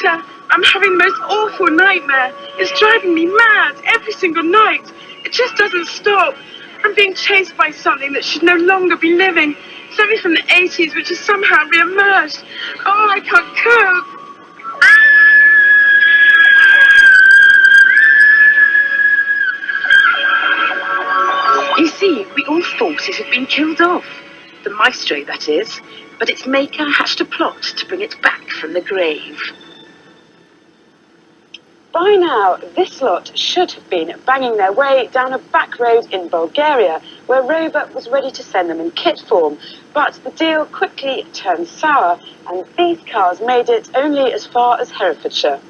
Doctor, I'm having the most awful nightmare. It's driving me mad every single night. It just doesn't stop. I'm being chased by something that should no longer be living. Something from the 80s which has somehow re-emerged. Oh, I can't cope. You see, we all thought it had been killed off. The Maestro, that is. But its maker hatched a plot to bring it back from the grave. By now, this lot should have been banging their way down a back road in Bulgaria, where Rover was ready to send them in kit form. But the deal quickly turned sour, and these cars made it only as far as Herefordshire.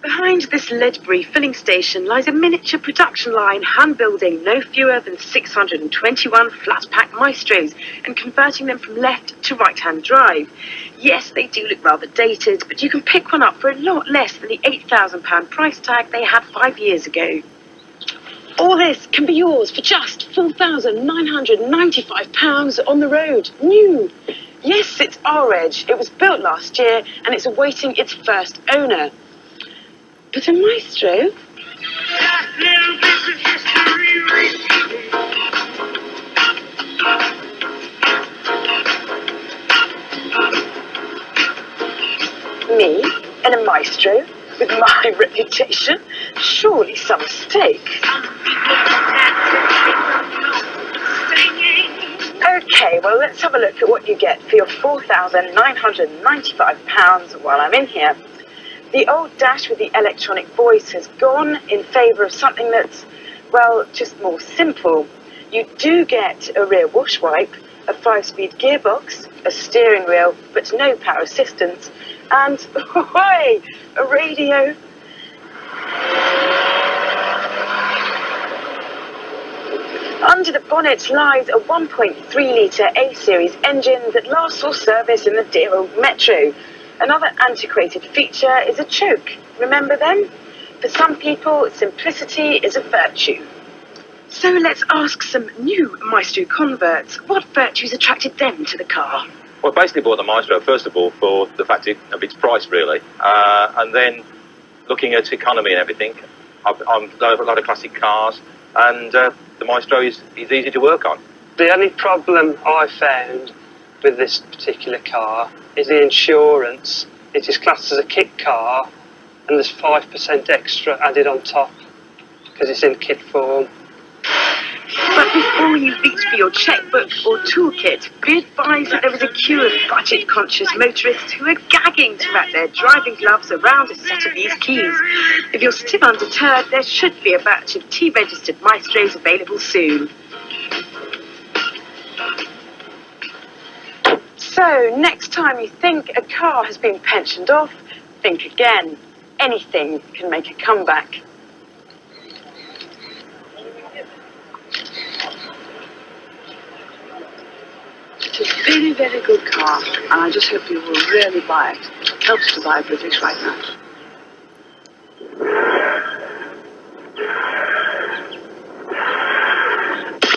Behind this Ledbury filling station lies a miniature production line hand-building no fewer than 621 flat-pack Maestros and converting them from left to right-hand drive. Yes, they do look rather dated, but you can pick one up for a lot less than the £8,000 price tag they had 5 years ago. All this can be yours for just £4,995 on the road, new. Yes, it's our reg. It was built last year and it's awaiting its first owner. But a Maestro? Me? And a Maestro? With my reputation? Surely some mistake. Okay, well, let's have a look at what you get for your £4,995 while I'm in here. The old dash with the electronic voice has gone in favour of something that's, well, just more simple. You do get a rear wash wipe, a 5-speed gearbox, a steering wheel, but no power assistance, and, ahoy, a radio. Under the bonnet lies a 1.3-litre A-series engine that last saw service in the dear old Metro. Another antiquated feature is a choke. Remember them? For some people, simplicity is a virtue. So let's ask some new Maestro converts. What virtues attracted them to the car? Well, basically bought the Maestro, first of all, for the fact of its price, really. And then looking at economy and everything, I've a lot of classic cars, and the Maestro is easy to work on. The only problem I found with this particular car is the insurance. It is classed as a kit car and there's 5% extra added on top because it's in kit form. But before you reach for your checkbook or toolkit, be advised that there is a queue of budget-conscious motorists who are gagging to wrap their driving gloves around a set of these keys. If you're still undeterred, there should be a batch of T-registered Maestros available soon. So, next time you think a car has been pensioned off, think again. Anything can make a comeback. It's a very, very good car, and I just hope you will really buy it. It helps to buy British right now.